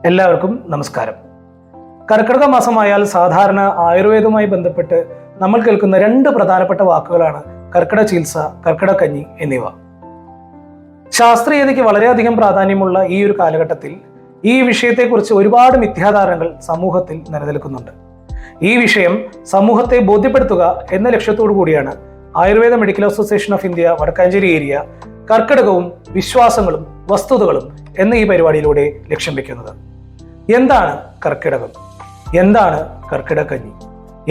എല്ലാവർക്കും നമസ്കാരം. കർക്കിടക മാസമായാൽ സാധാരണ ആയുർവേദവുമായി ബന്ധപ്പെട്ട് നമ്മൾ കേൾക്കുന്ന രണ്ട് പ്രധാനപ്പെട്ട വാക്കുകളാണ് കർക്കിടക ചികിത്സ, കർക്കിടക കഞ്ഞി എന്നിവ. ശാസ്ത്രീയതയ്ക്ക് വളരെയധികം പ്രാധാന്യമുള്ള ഈ ഒരു കാലഘട്ടത്തിൽ ഈ വിഷയത്തെക്കുറിച്ച് ഒരുപാട് മിഥ്യാധാരണകൾ സമൂഹത്തിൽ നിലനിൽക്കുന്നുണ്ട്. ഈ വിഷയം സമൂഹത്തെ ബോധ്യപ്പെടുത്തുക എന്ന ലക്ഷ്യത്തോടു കൂടിയാണ് Ayurveda medical association of India Vadakkanchery area കർക്കിടകവും വിശ്വാസങ്ങളും വസ്തുതകളും എന്ന ഈ പരിപാടിയിലൂടെ ലക്ഷ്യം വെക്കുന്നത്. എന്താണ് കർക്കിടകം? എന്താണ് കർക്കിടക കഞ്ഞി?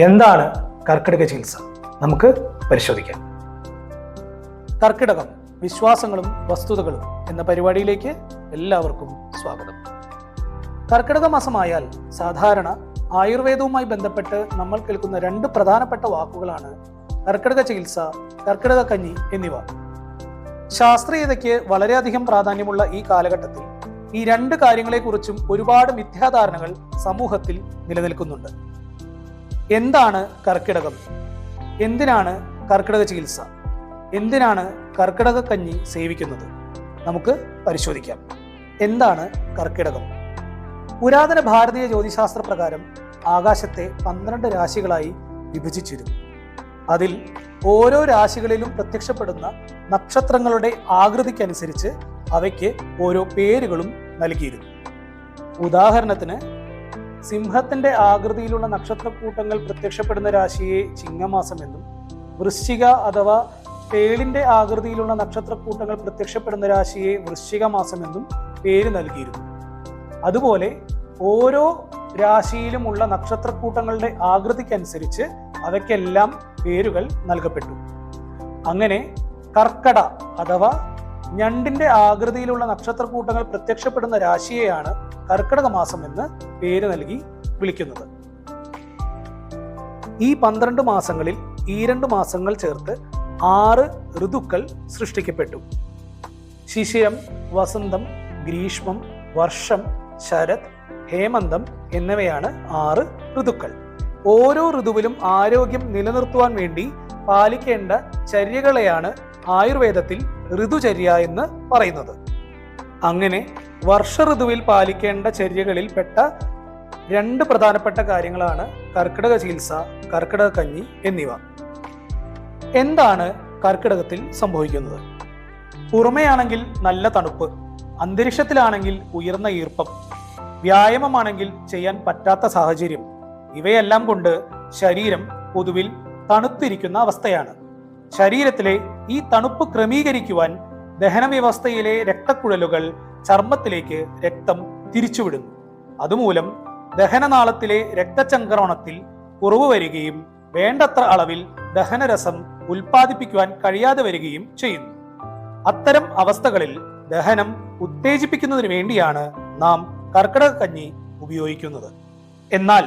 എന്താണ് കർക്കിടക ചികിത്സ? നമുക്ക് പരിശോധിക്കാം. കർക്കിടകം, വിശ്വാസങ്ങളും വസ്തുതകളും എന്ന പരിപാടിയിലേക്ക് എല്ലാവർക്കും സ്വാഗതം. കർക്കിടക മാസമായാൽ സാധാരണ ആയുർവേദവുമായി ബന്ധപ്പെട്ട് നമ്മൾ കേൾക്കുന്ന രണ്ട് പ്രധാനപ്പെട്ട വാക്കുകളാണ് കർക്കിടക ചികിത്സ, കർക്കിടക കഞ്ഞി എന്നിവ. ശാസ്ത്രീയതയ്ക്ക് വളരെയധികം പ്രാധാന്യമുള്ള ഈ കാലഘട്ടത്തിൽ ഈ രണ്ട് കാര്യങ്ങളെക്കുറിച്ചും ഒരുപാട് മിഥ്യാധാരണകൾ സമൂഹത്തിൽ നിലനിൽക്കുന്നുണ്ട്. എന്താണ് കർക്കിടകം? എന്തിനാണ് കർക്കിടക ചികിത്സ? എന്തിനാണ് കർക്കിടക കഞ്ഞി സേവിക്കുന്നത്? നമുക്ക് പരിശോധിക്കാം. എന്താണ് കർക്കിടകം? പുരാതന ഭാരതീയ ജ്യോതിശാസ്ത്ര പ്രകാരം ആകാശത്തെ 12 രാശികളായി വിഭജിച്ചിരുന്നു. അതിൽ ഓരോ രാശികളിലും പ്രത്യക്ഷപ്പെടുന്ന നക്ഷത്രങ്ങളുടെ ആകൃതിക്കനുസരിച്ച് അവയ്ക്ക് ഓരോ പേരുകളും നൽകിയിരുന്നു. ഉദാഹരണത്തിന്, സിംഹത്തിന്റെ ആകൃതിയിലുള്ള നക്ഷത്രക്കൂട്ടങ്ങൾ പ്രത്യക്ഷപ്പെടുന്ന രാശിയെ ചിങ്ങമാസം എന്നും, വൃശ്ചിക അഥവാ തേളിന്റെ ആകൃതിയിലുള്ള നക്ഷത്രക്കൂട്ടങ്ങൾ പ്രത്യക്ഷപ്പെടുന്ന രാശിയെ വൃശ്ചിക മാസം എന്നും പേര് നൽകിയിരുന്നു. അതുപോലെ ഓരോ രാശിയിലുമുള്ള നക്ഷത്രക്കൂട്ടങ്ങളുടെ ആകൃതിക്കനുസരിച്ച് അവയ്ക്കെല്ലാം പേരുകൾ നൽകപ്പെട്ടു. അങ്ങനെ കർക്കട അഥവാ ഞണ്ടിന്റെ ആകൃതിയിലുള്ള നക്ഷത്രക്കൂട്ടങ്ങൾ പ്രത്യക്ഷപ്പെടുന്ന രാശിയെയാണ് കർക്കിടക മാസം എന്ന് പേര് നൽകി വിളിക്കുന്നത്. ഈ 12 മാസങ്ങളിൽ ഈ 2 മാസങ്ങൾ ചേർത്ത് 6 ഋതുക്കൾ സൃഷ്ടിക്കപ്പെട്ടു. ശിശിരം, വസന്തം, ഗ്രീഷ്മം, വർഷം, ശരത്, ഹേമന്തം എന്നിവയാണ് 6 ഋതുക്കൾ. ഓരോ ഋതുവിലും ആരോഗ്യം നിലനിർത്തുവാൻ വേണ്ടി പാലിക്കേണ്ട ചര്യകളെയാണ് ആയുർവേദത്തിൽ ഋതുചര്യ എന്ന് പറയുന്നത്. അങ്ങനെ വർഷ ഋതുവിൽ പാലിക്കേണ്ട ചര്യകളിൽ പെട്ട 2 പ്രധാനപ്പെട്ട കാര്യങ്ങളാണ് കർക്കിടക ചികിത്സ, കർക്കിടക കഞ്ഞി എന്നിവ. എന്താണ് കർക്കിടകത്തിൽ സംഭവിക്കുന്നത്? പുറമെയാണെങ്കിൽ നല്ല തണുപ്പ്, അന്തരീക്ഷത്തിലാണെങ്കിൽ ഉയർന്ന ഈർപ്പം, വ്യായാമമാണെങ്കിൽ ചെയ്യാൻ പറ്റാത്ത സാഹചര്യം, ഇവയെല്ലാം കൊണ്ട് ശരീരം പൊതുവിൽ തണുത്തിരിക്കുന്ന അവസ്ഥയാണ്. ശരീരത്തിലെ ഈ തണുപ്പ് ക്രമീകരിക്കുവാൻ ദഹന വ്യവസ്ഥയിലെ രക്തക്കുഴലുകൾ ചർമ്മത്തിലേക്ക് രക്തം തിരിച്ചുവിടുന്നു. അതുമൂലം ദഹനനാളത്തിലെ രക്തചംക്രമണത്തിൽ കുറവ് വരികയും വേണ്ടത്ര അളവിൽ ദഹനരസം ഉൽപ്പാദിപ്പിക്കുവാൻ കഴിയാതെ വരികയും ചെയ്യുന്നു. അത്തരം അവസ്ഥകളിൽ ദഹനം ഉത്തേജിപ്പിക്കുന്നതിന് വേണ്ടിയാണ് നാം കർക്കിടക കഞ്ഞി ഉപയോഗിക്കുന്നത്. എന്നാൽ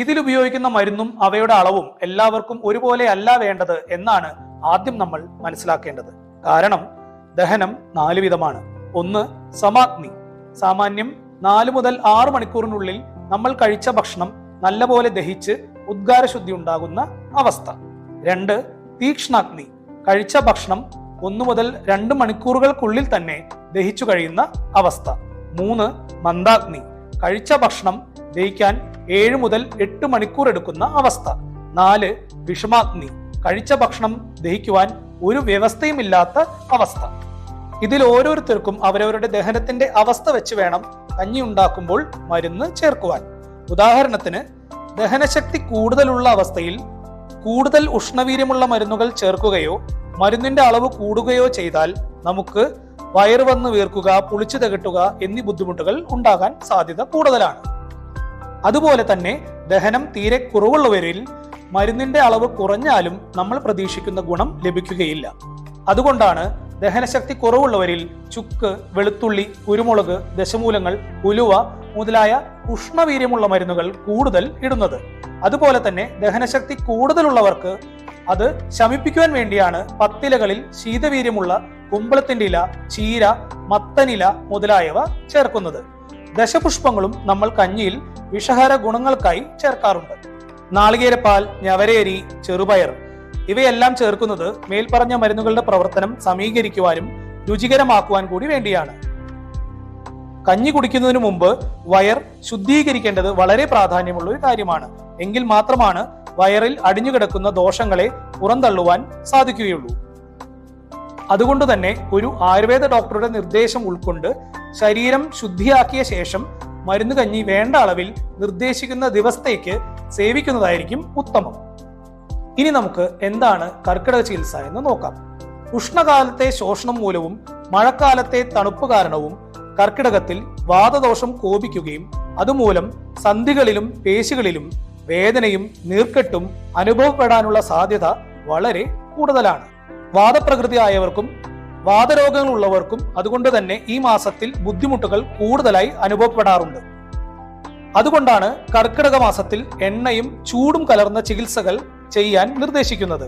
ഇതിലുപയോഗിക്കുന്ന മരുന്നും അവയുടെ അളവും എല്ലാവർക്കും ഒരുപോലെ അല്ല വേണ്ടത് എന്നാണ് ആദ്യം നമ്മൾ മനസ്സിലാക്കേണ്ടത്. കാരണം ദഹനം 4 വിധമാണ്. ഒന്ന്, സമാഗ്നി. സാമാന്യം 4 മുതൽ 6 മണിക്കൂറിനുള്ളിൽ നമ്മൾ കഴിച്ച ഭക്ഷണം നല്ലപോലെ ദഹിച്ച് ഉദ്ഗാരശുദ്ധി ഉണ്ടാകുന്ന അവസ്ഥ. 2, തീക്ഷ്ണാഗ്നി. കഴിച്ച ഭക്ഷണം 1 മുതൽ 2 മണിക്കൂറുകൾക്കുള്ളിൽ തന്നെ ദഹിച്ചു കഴിയുന്ന അവസ്ഥ. 3, മന്ദാഗ്നി. കഴിച്ച ഭക്ഷണം ദഹിക്കാൻ 7 മുതൽ 8 മണിക്കൂർ എടുക്കുന്ന അവസ്ഥ. 4, വിഷമാഗ്നി. കഴിച്ച ഭക്ഷണം ദഹിക്കുവാൻ ഒരു വ്യവസ്ഥയുമില്ലാത്ത അവസ്ഥ. ഇതിൽ ഓരോരുത്തർക്കും അവരവരുടെ ദഹനത്തിന്റെ അവസ്ഥ വെച്ച് വേണം കഞ്ഞി ഉണ്ടാക്കുമ്പോൾ മരുന്ന് ചേർക്കുവാൻ. ഉദാഹരണത്തിന്, ദഹനശക്തി കൂടുതലുള്ള അവസ്ഥയിൽ കൂടുതൽ ഉഷ്ണവീര്യമുള്ള മരുന്നുകൾ ചേർക്കുകയോ മരുന്നിന്റെ അളവ് കൂടുകയോ ചെയ്താൽ നമുക്ക് വയറ് വന്ന് വീർക്കുക, പുളിച്ചു തികട്ടുക എന്നീ ബുദ്ധിമുട്ടുകൾ ഉണ്ടാകാൻ സാധ്യത കൂടുതലാണ്. അതുപോലെ തന്നെ ദഹനം തീരെ കുറവുള്ളവരിൽ മരുന്നിന്റെ അളവ് കുറഞ്ഞാലും നമ്മൾ പ്രതീക്ഷിക്കുന്ന ഗുണം ലഭിക്കുകയില്ല. അതുകൊണ്ടാണ് ദഹനശക്തി കുറവുള്ളവരിൽ ചുക്ക്, വെളുത്തുള്ളി, കുരുമുളക്, ദശമൂലങ്ങൾ, ഉലുവ മുതലായ ഉഷ്ണവീര്യമുള്ള മരുന്നുകൾ കൂടുതൽ ഇടുന്നത്. അതുപോലെ തന്നെ ദഹനശക്തി കൂടുതലുള്ളവർക്ക് അത് ശമിപ്പിക്കുവാൻ വേണ്ടിയാണ് പത്തിലകളിൽ ശീതവീര്യമുള്ള കുമ്പളത്തിന്റെ ഇല, ചീര, മത്തനില മുതലായവ ചേർക്കുന്നത്. ദശപുഷ്പങ്ങളും നമ്മൾ കഞ്ഞിയിൽ വിഷഹര ഗുണങ്ങൾക്കായി ചേർക്കാറുണ്ട്. നാളികേരപ്പാൽ, ഞവരേരി, ചെറുപയർ ഇവയെല്ലാം ചേർക്കുന്നത് മേൽപ്പറഞ്ഞ മരുന്നുകളുടെ പ്രവർത്തനം സമീകരിക്കുവാനും രുചികരമാക്കുവാൻ കൂടി വേണ്ടിയാണ്. കഞ്ഞി കുടിക്കുന്നതിന് മുമ്പ് വയർ ശുദ്ധീകരിക്കേണ്ടത് വളരെ പ്രാധാന്യമുള്ള ഒരു കാര്യമാണ്. എങ്കിൽ മാത്രമാണ് വയറിൽ അടിഞ്ഞുകിടക്കുന്ന ദോഷങ്ങളെ പുറന്തള്ളുവാൻ സാധിക്കുകയുള്ളൂ. അതുകൊണ്ട് തന്നെ ഒരു ആയുർവേദ ഡോക്ടറുടെ നിർദ്ദേശം ഉൾക്കൊണ്ട് ശരീരം ശുദ്ധിയാക്കിയ ശേഷം മരുന്ന് കഞ്ഞി വേണ്ട അളവിൽ നിർദ്ദേശിക്കുന്ന ദിവസത്തേക്ക് സേവിക്കുന്നതായിരിക്കും ഉത്തമം. ഇനി നമുക്ക് എന്താണ് കർക്കിടക ചികിത്സ എന്ന് നോക്കാം. ഉഷ്ണകാലത്തെ ശോഷണം മൂലവും മഴക്കാലത്തെ തണുപ്പ് കാരണവും കർക്കിടകത്തിൽ വാതദോഷം കോപിക്കുകയും അതുമൂലം സന്ധികളിലും പേശികളിലും വേദനയും നീർക്കെട്ടും അനുഭവപ്പെടാനുള്ള സാധ്യത വളരെ കൂടുതലാണ്. വാദപ്രകൃതി ആയവർക്കും വാതരോഗങ്ങൾ ഉള്ളവർക്കും അതുകൊണ്ട് തന്നെ ഈ മാസത്തിൽ ബുദ്ധിമുട്ടുകൾ കൂടുതലായി അനുഭവപ്പെടാറുണ്ട്. അതുകൊണ്ടാണ് കർക്കിടക മാസത്തിൽ എണ്ണയും ചൂടും കലർന്ന ചികിത്സകൾ ചെയ്യാൻ നിർദ്ദേശിക്കുന്നത്.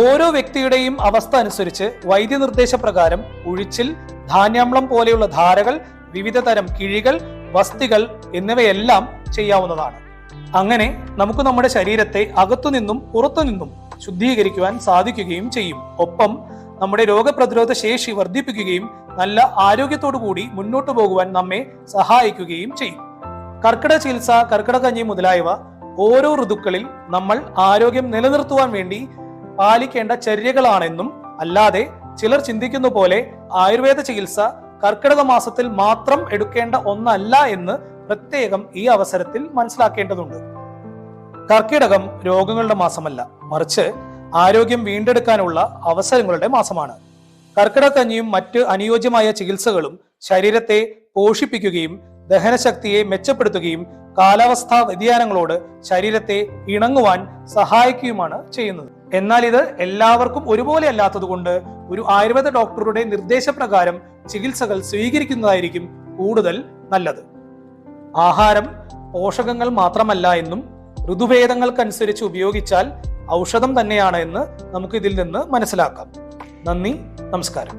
ഓരോ വ്യക്തിയുടെയും അവസ്ഥ അനുസരിച്ച് വൈദ്യനിർദ്ദേശപ്രകാരം ഉഴിച്ചിൽ, ധാന്യാമ്ലം പോലെയുള്ള ധാരകൾ, വിവിധ തരം കിഴികൾ, വസ്തികൾ എന്നിവയെല്ലാം ചെയ്യാവുന്നതാണ്. അങ്ങനെ നമുക്ക് നമ്മുടെ ശരീരത്തെ അകത്തുനിന്നും പുറത്തുനിന്നും ശുദ്ധീകരിക്കുവാൻ സാധിക്കുകയും ചെയ്യും. ഒപ്പം നമ്മുടെ രോഗപ്രതിരോധ ശേഷി വർദ്ധിപ്പിക്കുകയും നല്ല ആരോഗ്യത്തോടു കൂടി മുന്നോട്ടു പോകുവാൻ നമ്മെ സഹായിക്കുകയും ചെയ്യും. കർക്കിടക ചികിത്സ, കർക്കിടക കഞ്ഞി മുതലായവ ഓരോ ഋതുക്കളിൽ നമ്മൾ ആരോഗ്യം നിലനിർത്തുവാൻ വേണ്ടി പാലിക്കേണ്ട ചര്യകളാണെന്നും അല്ലാതെ ചിലർ ചിന്തിക്കുന്ന പോലെ ആയുർവേദ ചികിത്സ കർക്കിടക മാസത്തിൽ മാത്രം എടുക്കേണ്ട ഒന്നല്ല എന്ന് പ്രത്യേകം ഈ അവസരത്തിൽ മനസ്സിലാക്കേണ്ടതുണ്ട്. കർക്കിടകം രോഗങ്ങളുടെ മാസമല്ല, മറിച്ച് ആരോഗ്യം വീണ്ടെടുക്കാനുള്ള അവസരങ്ങളുടെ മാസമാണ്. കർക്കിടക കഞ്ഞിയും മറ്റ് അനുയോജ്യമായ ചികിത്സകളും ശരീരത്തെ പോഷിപ്പിക്കുകയും ദഹനശക്തിയെ മെച്ചപ്പെടുത്തുകയും കാലാവസ്ഥാ വ്യതിയാനങ്ങളോട് ശരീരത്തെ ഇണങ്ങുവാൻ സഹായിക്കുകയുമാണ് ചെയ്യുന്നത്. എന്നാൽ ഇത് എല്ലാവർക്കും ഒരുപോലെ അല്ലാത്തതുകൊണ്ട് ഒരു ആയുർവേദ ഡോക്ടറുടെ നിർദ്ദേശപ്രകാരം ചികിത്സകൾ സ്വീകരിക്കുന്നതായിരിക്കും കൂടുതൽ നല്ലത്. ആഹാരം പോഷകങ്ങൾ മാത്രമല്ല എന്നും ഋതുഭേദങ്ങൾക്കനുസരിച്ച് ഉപയോഗിച്ചാൽ ഔഷധം തന്നെയാണ് എന്ന് നമുക്ക് ഇതിൽ നിന്ന് മനസ്സിലാക്കാം. നന്ദി, നമസ്കാരം.